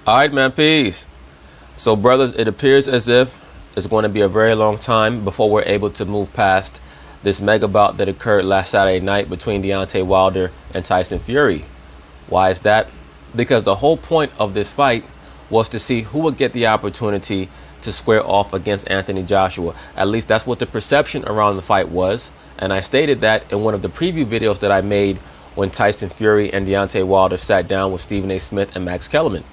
All right, man, peace. So, brothers, it appears as if it's going to be a very long time before we're able to move past this mega bout that occurred last Saturday night between Deontay Wilder and Tyson Fury. Why is that? Because the whole point of this fight was to see who would get the opportunity to square off against Anthony Joshua. At least that's what the perception around the fight was. And I stated that in one of the preview videos that I made when Tyson Fury and Deontay Wilder sat down with Stephen A. Smith and Max Kellerman.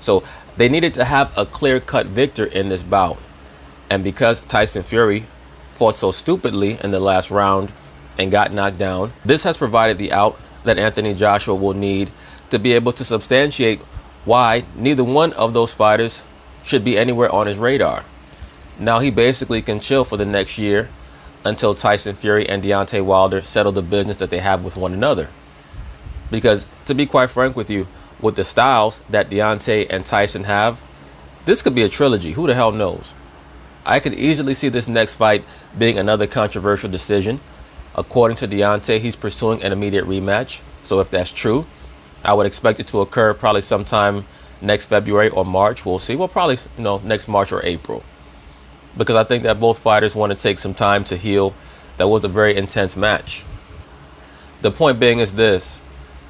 So they needed to have a clear-cut victor in this bout. And because Tyson Fury fought so stupidly in the last round and got knocked down, this has provided the out that Anthony Joshua will need to be able to substantiate why neither one of those fighters should be anywhere on his radar. Now he basically can chill for the next year until Tyson Fury and Deontay Wilder settle the business that they have with one another. Because to be quite frank with you, with the styles that Deontay and Tyson have, this could be a trilogy. Who the hell knows? I could easily see this next fight being another controversial decision. According to Deontay, he's pursuing an immediate rematch. So if that's true, I would expect it to occur probably sometime next February or March. We'll see. Well, probably next March or April. Because I think that both fighters want to take some time to heal. That was a very intense match. The point being is this.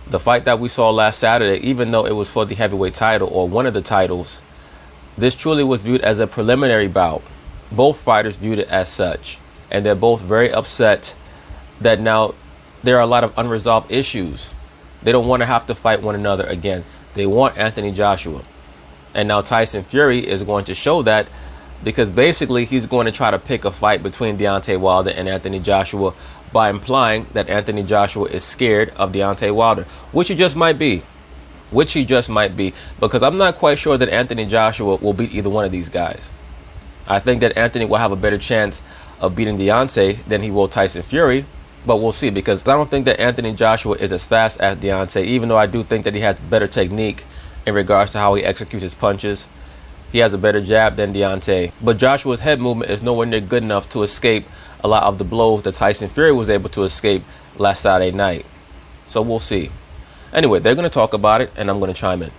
The fight that we saw last Saturday, even though it was for the heavyweight title or one of the titles, this truly was viewed as a preliminary bout. Both fighters viewed it as such. And they're both very upset that now there are a lot of unresolved issues. They don't want to have to fight one another again. They want Anthony Joshua. And now Tyson Fury is going to show that, because basically he's going to try to pick a fight between Deontay Wilder and Anthony Joshua by implying that Anthony Joshua is scared of Deontay Wilder, which he just might be. Because I'm not quite sure that Anthony Joshua will beat either one of these guys. I think that Anthony will have a better chance of beating Deontay than he will Tyson Fury, but we'll see, because I don't think that Anthony Joshua is as fast as Deontay, even though I do think that he has better technique in regards to how he executes his punches. He has a better jab than Deontay. But Joshua's head movement is nowhere near good enough to escape a lot of the blows that Tyson Fury was able to escape last Saturday night. So we'll see. Anyway, they're going to talk about it, and I'm going to chime in.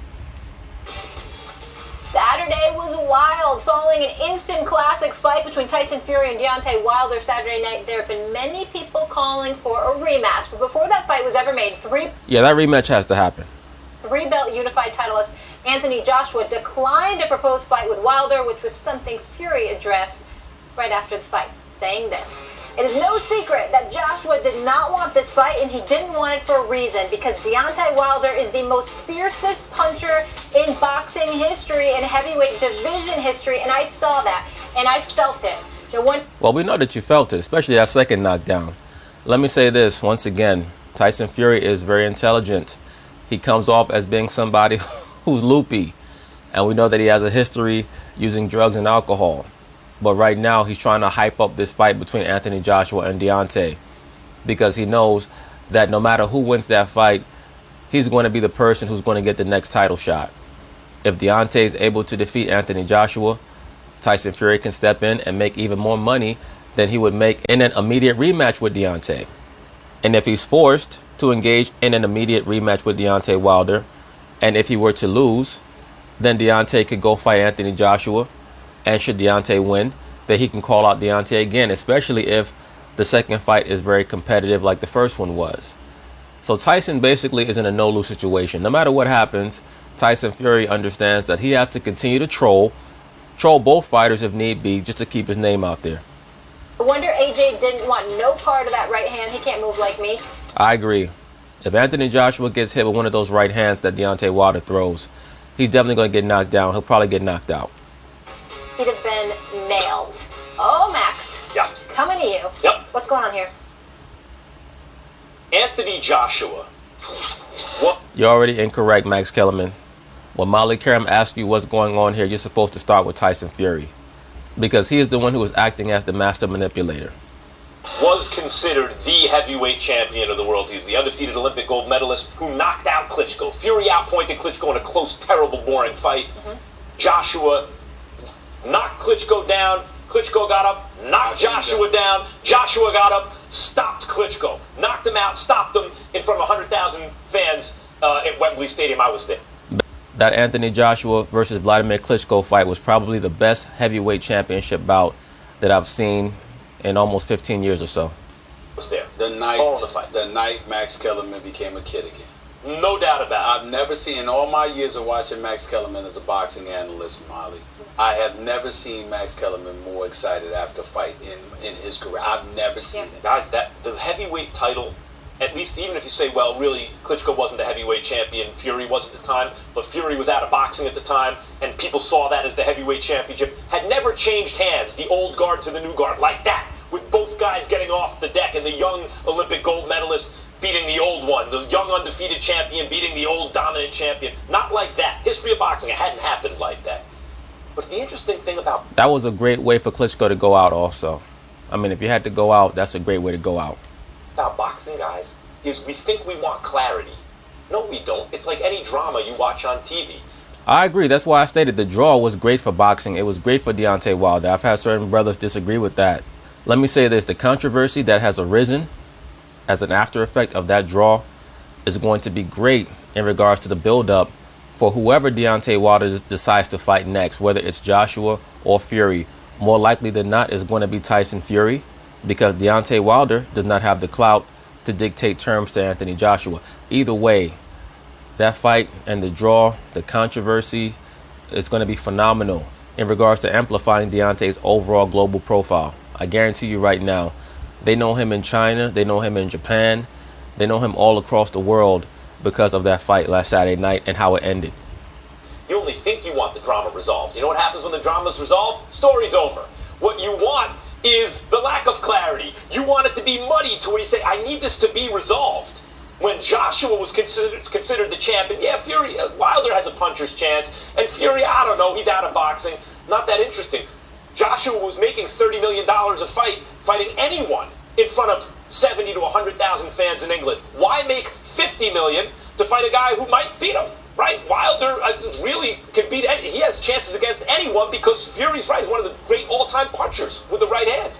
Saturday was wild. Following an instant classic fight between Tyson Fury and Deontay Wilder Saturday night, there have been many people calling for a rematch. But before that fight was ever made, Yeah, that rematch has to happen. Three-belt unified titleist Anthony Joshua declined a proposed fight with Wilder, which was something Fury addressed right after the fight, saying this: "It is no secret that Joshua did not want this fight, and he didn't want it for a reason, because Deontay Wilder is the most fiercest puncher in boxing history and heavyweight division history, and I saw that, and I felt it." Well, we know that you felt it, especially that second knockdown. Let me say this once again. Tyson Fury is very intelligent. He comes off as being somebody who's loopy, and we know that he has a history using drugs and alcohol. But right now he's trying to hype up this fight between Anthony Joshua and Deontay, because he knows that no matter who wins that fight, he's going to be the person who's going to get the next title shot. If Deontay is able to defeat Anthony Joshua, Tyson Fury can step in and make even more money than he would make in an immediate rematch with Deontay. And if he's forced to engage in an immediate rematch with Deontay Wilder, and if he were to lose, then Deontay could go fight Anthony Joshua. And should Deontay win, then he can call out Deontay again, especially if the second fight is very competitive like the first one was. So Tyson basically is in a no-lose situation. No matter what happens, Tyson Fury understands that he has to continue to troll both fighters if need be, just to keep his name out there. I wonder AJ didn't want no part of that right hand. He can't move like me. I agree. If Anthony Joshua gets hit with one of those right hands that Deontay Wilder throws, he's definitely going to get knocked down. He'll probably get knocked out. He'd have been nailed. Oh, Max. Yeah. Coming to you. Yep. What's going on here? Anthony Joshua. What? You're already incorrect, Max Kellerman. When Molly Karam asks you what's going on here, you're supposed to start with Tyson Fury, because he is the one who is acting as the master manipulator. Was considered the heavyweight champion of the world. He's the undefeated Olympic gold medalist who knocked out Klitschko. Fury outpointed Klitschko in a close, terrible, boring fight. Joshua knocked Klitschko down. Klitschko got up, knocked Joshua down. Joshua got up, stopped Klitschko, knocked him out, stopped him in front of 100,000 fans at Wembley Stadium. I was there. that Anthony Joshua versus Vladimir Klitschko fight was probably the best heavyweight championship bout that I've seen in almost 15 years or so. Was there The fight. night Max Kellerman became a kid again. No doubt about it. I've never seen, in all my years of watching Max Kellerman as a boxing analyst, Molly, I have never seen Max Kellerman more excited after a fight in his career. I've never seen it. Guys, that the heavyweight title, at least even if you say, well, really, Klitschko wasn't the heavyweight champion, Fury was at the time, but Fury was out of boxing at the time, and people saw that as the heavyweight championship, had never changed hands, the old guard to the new guard, like that, with both guys getting off the deck and the young Olympic gold medalist beating the old one, the young undefeated champion beating the old dominant champion. Not like that. History of boxing, it hadn't happened like that. But the interesting thing about That was a great way for Klitschko to go out also. I mean, if you had to go out, that's a great way to go out. boxing, guys, is we think we want clarity. No, we don't. It's like any drama you watch on TV. I agree. That's why I stated the draw was great for boxing. It was great for Deontay Wilder. I've had certain brothers disagree with that. Let me say this. The controversy that has arisen as an after effect of that draw is going to be great in regards to the build-up for whoever Deontay Wilder decides to fight next, whether it's Joshua or Fury. More likely than not, it's going to be Tyson Fury, because Deontay Wilder does not have the clout to dictate terms to Anthony Joshua. Either way, that fight and the draw, the controversy, is going to be phenomenal in regards to amplifying Deontay's overall global profile. I guarantee you right now, they know him in China, they know him in Japan, they know him all across the world because of that fight last Saturday night and how it ended. You only think you want the drama resolved. You know what happens when the drama's resolved? Story's over. What you want is the lack of clarity. You want it to be muddy to where you say, I need this to be resolved. When Joshua was considered the champion, yeah, Fury, Wilder has a puncher's chance, and Fury, I don't know, he's out of boxing. Not that interesting. Joshua was making $30 million a fight, fighting anyone in front of 70 to 100,000 fans in England. Why make $50 million to fight a guy who might beat him? Right? Wilder really can beat any. He has chances against anyone because Fury's right. He's one of the great all-time punchers with the right hand.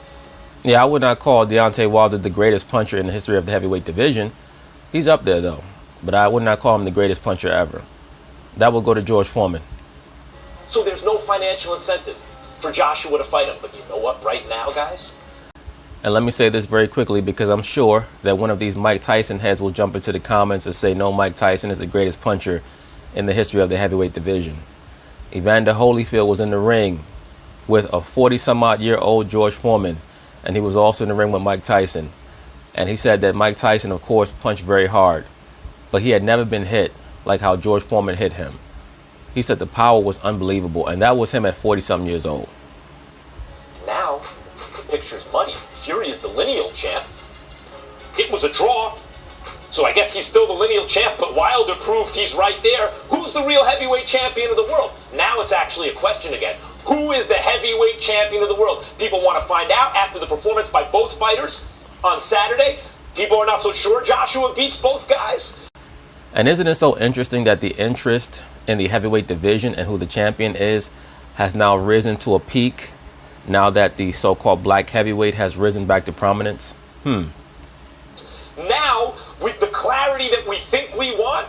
Yeah, I would not call Deontay Wilder the greatest puncher in the history of the heavyweight division. He's up there, though. But I would not call him the greatest puncher ever. That will go to George Foreman. So there's no financial incentive for Joshua to fight him. But you know what? Right now, guys, and let me say this very quickly, because I'm sure that one of these Mike Tyson heads will jump into the comments and say, no, Mike Tyson is the greatest puncher in the history of the heavyweight division. Evander Holyfield was in the ring with a 40-some-odd-year-old George Foreman, and he was also in the ring with Mike Tyson. And he said that Mike Tyson, of course, punched very hard, but he had never been hit like how George Foreman hit him. He said the power was unbelievable, and that was him at 40-something years old. now the picture's muddy. Fury is the lineal champ. It was a draw. So I guess he's still the lineal champ, but Wilder proved he's right there. Who's the real heavyweight champion of the world? Now it's actually a question again. Who is the heavyweight champion of the world? People want to find out after the performance by both fighters on Saturday. People are not so sure Joshua beats both guys. And isn't it so interesting that the interest in the heavyweight division and who the champion is has now risen to a peak now that the so-called black heavyweight has risen back to prominence? Now, with the clarity that we think we want,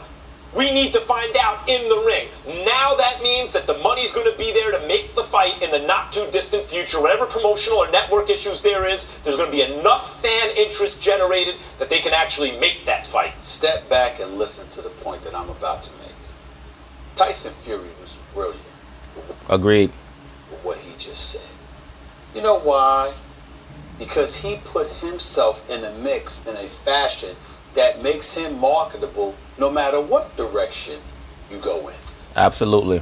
we need to find out in the ring. Now that means that the money's going to be there to make the fight in the not-too-distant future. Whatever promotional or network issues there is, there's going to be enough fan interest generated that they can actually make that fight. Step back and listen to the point that I'm about to make. Tyson Fury was brilliant. Agreed. With what he just said. You know why? Because he put himself in a mix in a fashion that makes him marketable no matter what direction you go in. Absolutely.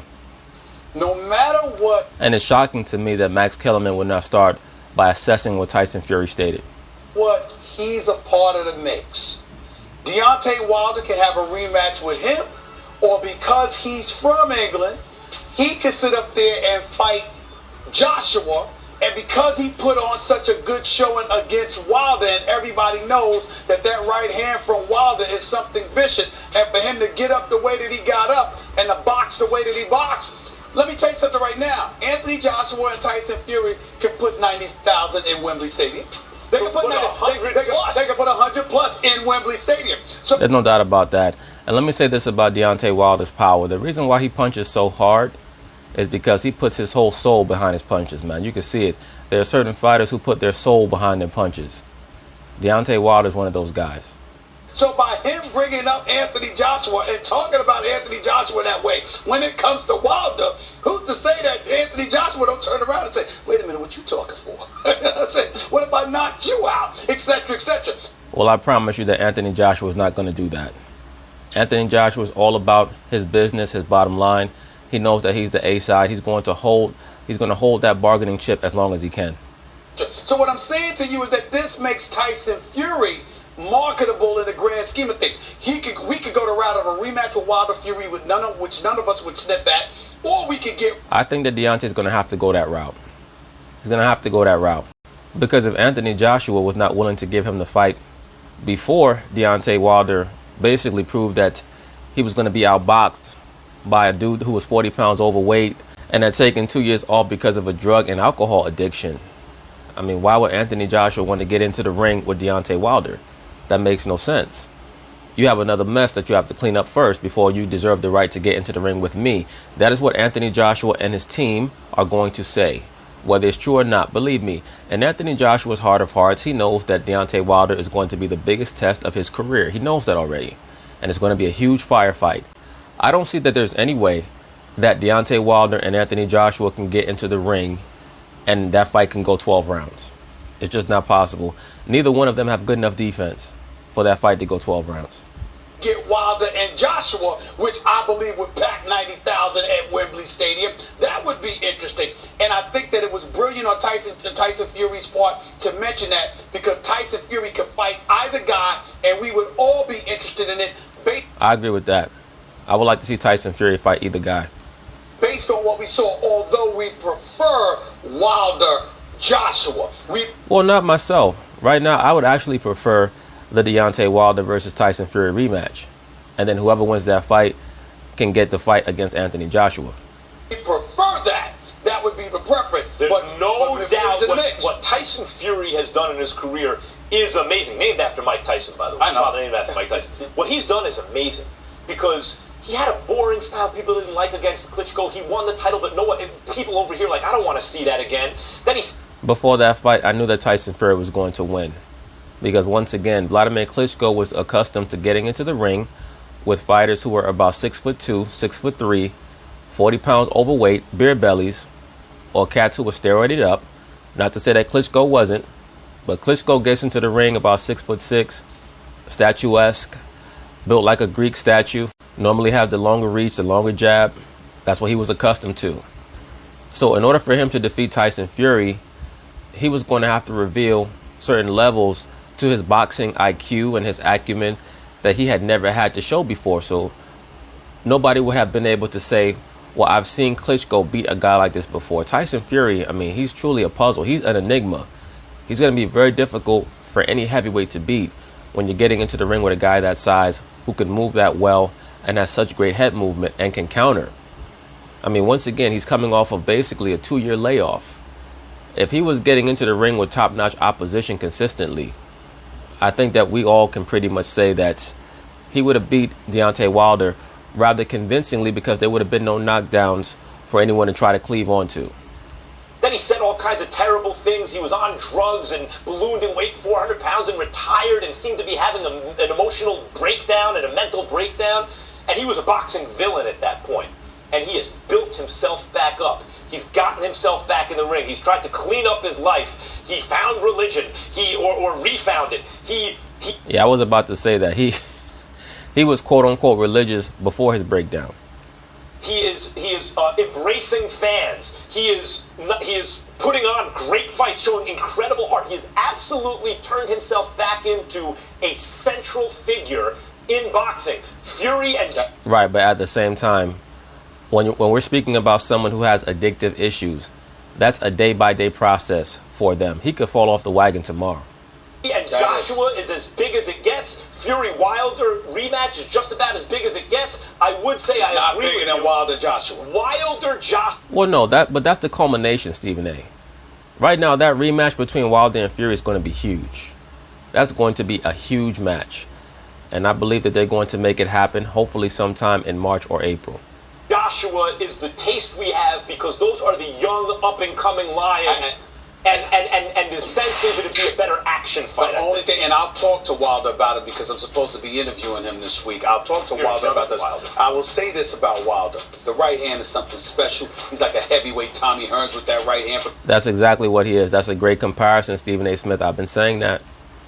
No matter what. And it's shocking to me that Max Kellerman would not start by assessing what Tyson Fury stated. What, he's a part of the mix. Deontay Wilder can have a rematch with him, or because he's from England, he can sit up there and fight Joshua. And because he put on such a good showing against Wilder, and everybody knows that that right hand from Wilder is something vicious, and for him to get up the way that he got up and to box the way that he boxed, let me tell you something right now. Anthony Joshua and Tyson Fury can put 90,000 in Wembley Stadium. They can put 100 plus in Wembley Stadium. So there's no doubt about that. And let me say this about Deontay Wilder's power. The reason why he punches so hard is because he puts his whole soul behind his punches, man. You can see it. There are certain fighters who put their soul behind their punches. Deontay Wilder is one of those guys. So by him bringing up Anthony Joshua and talking about Anthony Joshua that way, when it comes to Wilder, who's to say that Anthony Joshua don't turn around and say, wait a minute, what you talking for? I said, what if I knocked you out, etc., etc. Well, I promise you that Anthony Joshua is not going to do that. Anthony Joshua is all about his business, his bottom line. He knows that he's the A side. He's going to hold that bargaining chip as long as he can. So what I'm saying to you is that this makes Tyson Fury marketable in the grand scheme of things. We could go the route of a rematch with Wilder Fury, which none of us would sniff at, or we could get. I think that Deontay's going to have to go that route. He's going to have to go that route because if Anthony Joshua was not willing to give him the fight before Deontay Wilder basically proved that he was going to be outboxed by a dude who was 40 pounds overweight and had taken 2 years off because of a drug and alcohol addiction. I mean, why would Anthony Joshua want to get into the ring with Deontay Wilder? That makes no sense. You have another mess that you have to clean up first before you deserve the right to get into the ring with me. That is what Anthony Joshua and his team are going to say, whether it's true or not. Believe me, in Anthony Joshua's heart of hearts, he knows that Deontay Wilder is going to be the biggest test of his career. He knows that already. And it's going to be a huge firefight. I don't see that there's any way that Deontay Wilder and Anthony Joshua can get into the ring and that fight can go 12 rounds. It's just not possible. Neither one of them have good enough defense for that fight to go 12 rounds. Get Wilder and Joshua, which I believe would pack 90,000 at Wembley Stadium. That would be interesting. And I think that it was brilliant on Tyson Fury's part to mention that, because Tyson Fury could fight either guy and we would all be interested in it. I agree with that. I would like to see Tyson Fury fight either guy. Based on what we saw, although we prefer Wilder Joshua. Well, not myself. Right now, I would actually prefer the Deontay Wilder versus Tyson Fury rematch. And then whoever wins that fight can get the fight against Anthony Joshua. We prefer that. That would be the preference. There's no doubt what Tyson Fury has done in his career is amazing. Named after Mike Tyson, by the way. I know. Named after Mike Tyson. What he's done is amazing because he had a boring style people didn't like against Klitschko. He won the title, but people over here like, I don't want to see that again. Then Before that fight, I knew that Tyson Fury was going to win. Because once again, Vladimir Klitschko was accustomed to getting into the ring with fighters who were about 6'2", 6'3", 40 pounds overweight, beer bellies, or cats who were steroided up. Not to say that Klitschko wasn't, but Klitschko gets into the ring about 6'6", statuesque, built like a Greek statue, normally has the longer reach, the longer jab. That's what he was accustomed to. So in order for him to defeat Tyson Fury, he was going to have to reveal certain levels to his boxing IQ and his acumen that he had never had to show before. So nobody would have been able to say, well, I've seen Klitschko beat a guy like this before. Tyson Fury, I mean, he's truly a puzzle. He's an enigma. He's going to be very difficult for any heavyweight to beat when you're getting into the ring with a guy that size who can move that well and has such great head movement and can counter. I mean, once again, he's coming off of basically a 2-year layoff. If he was getting into the ring with top-notch opposition consistently, I think that we all can pretty much say that he would have beat Deontay Wilder rather convincingly, because there would have been no knockdowns for anyone to try to cleave onto. Then he said all kinds of terrible things. He was on drugs and ballooned in weight 400 pounds and retired and seemed to be having an emotional breakdown and a mental breakdown. And he was a boxing villain at that point. And he has built himself back up. He's gotten himself back in the ring. He's tried to clean up his life. He found religion. Or refound it. Yeah, I was about to say that. He was quote unquote religious before his breakdown. He is embracing fans. He is putting on great fights, showing incredible heart. He has absolutely turned himself back into a central figure in boxing. Fury and right, but at the same time, when we're speaking about someone who has addictive issues, that's a day-by-day process for them. He could fall off the wagon tomorrow. And Joshua is as big as it gets. Fury Wilder rematch is just about as big as it gets. I would say I agree with you. Not bigger than Wilder Joshua. Wilder Joshua. Well, no, but that's the culmination, Stephen A. Right now, that rematch between Wilder and Fury is going to be huge. That's going to be a huge match. And I believe that they're going to make it happen, hopefully sometime in March or April. Joshua is the taste we have because those are the young, up-and-coming lions. And the sense is that it'd be a better action fight. The only thing, and I'll talk to Wilder about it because I'm supposed to be interviewing him this week. I'll talk to Wilder about this. I will say this about Wilder. The right hand is something special. He's like a heavyweight Tommy Hearns with that right hand. That's exactly what he is. That's a great comparison, Stephen A. Smith. I've been saying that.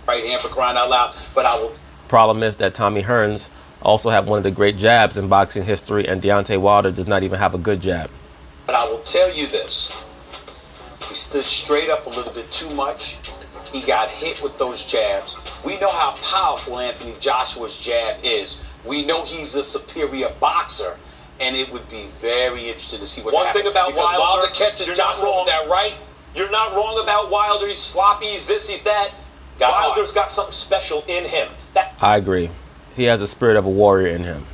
Right hand for crying out loud. But I will. Problem is that Tommy Hearns also had one of the great jabs in boxing history, and Deontay Wilder does not even have a good jab. But I will tell you this. He stood straight up a little bit too much. He got hit with those jabs. We know how powerful Anthony Joshua's jab is. We know he's a superior boxer, and it would be very interesting to see what happens. One thing about because Wilder catches Joshua with that right. You're not wrong about Wilder. He's sloppy. He's this. He's that. Wilder's got something special in him. I agree. He has a spirit of a warrior in him.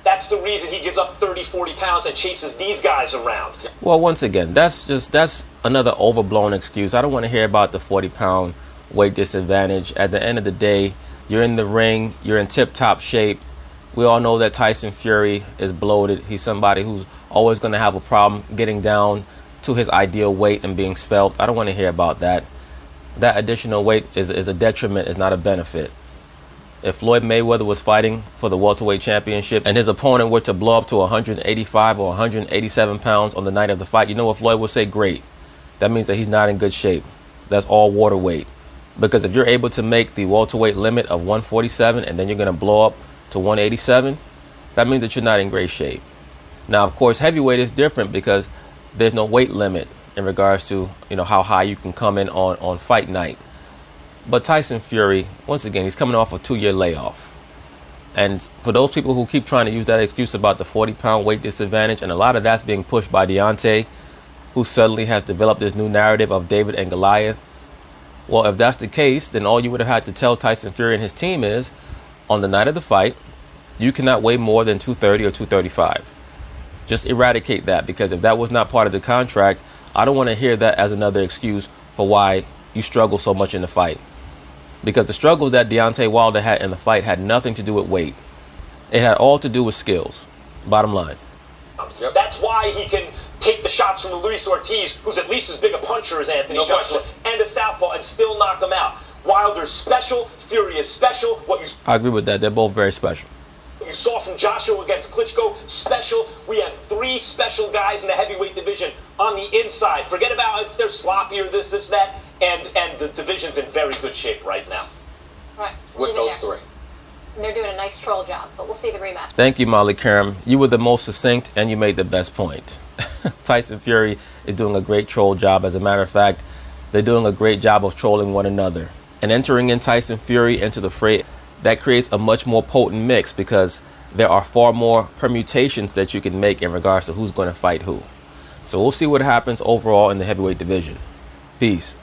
That's the reason he gives up 30, 40 pounds and chases these guys around. Well, once again, that's another overblown excuse. I don't want to hear about the 40-pound weight disadvantage. At the end of the day, you're in the ring. You're in tip-top shape. We all know that Tyson Fury is bloated. He's somebody who's always going to have a problem getting down to his ideal weight and being svelte. I don't want to hear about that. That additional weight is a detriment, is not a benefit. If Floyd Mayweather was fighting for the welterweight championship and his opponent were to blow up to 185 or 187 pounds on the night of the fight, you know what Floyd would say? Great. That means that he's not in good shape. That's all water weight. Because if you're able to make the welterweight limit of 147 and then you're going to blow up to 187, that means that you're not in great shape. Now, of course, heavyweight is different because there's no weight limit in regards to, how high you can come in on fight night. But Tyson Fury, once again, he's coming off a 2-year layoff. And for those people who keep trying to use that excuse about the 40-pound weight disadvantage, and a lot of that's being pushed by Deontay, who suddenly has developed this new narrative of David and Goliath. Well, if that's the case, then all you would have had to tell Tyson Fury and his team is, on the night of the fight, you cannot weigh more than 230 or 235. Just eradicate that, because if that was not part of the contract, I don't want to hear that as another excuse for why you struggle so much in the fight. Because the struggles that Deontay Wilder had in the fight had nothing to do with weight. It had all to do with skills. Bottom line. That's why he can take the shots from Luis Ortiz, who's at least as big a puncher as Anthony Joshua, and a southpaw, and still knock him out. Wilder's special. Fury is special. I agree with that. They're both very special. What you saw from Joshua against Klitschko, special. We have 3 special guys in the heavyweight division on the inside. Forget about if they're sloppy or this, that. And the division's in very good shape right now. Right. With those 3. And they're doing a nice troll job, but we'll see the rematch. Thank you, Molly Karam. You were the most succinct, and you made the best point. Tyson Fury is doing a great troll job. As a matter of fact, they're doing a great job of trolling one another. And entering in Tyson Fury into the fray, that creates a much more potent mix because there are far more permutations that you can make in regards to who's going to fight who. So we'll see what happens overall in the heavyweight division. Peace.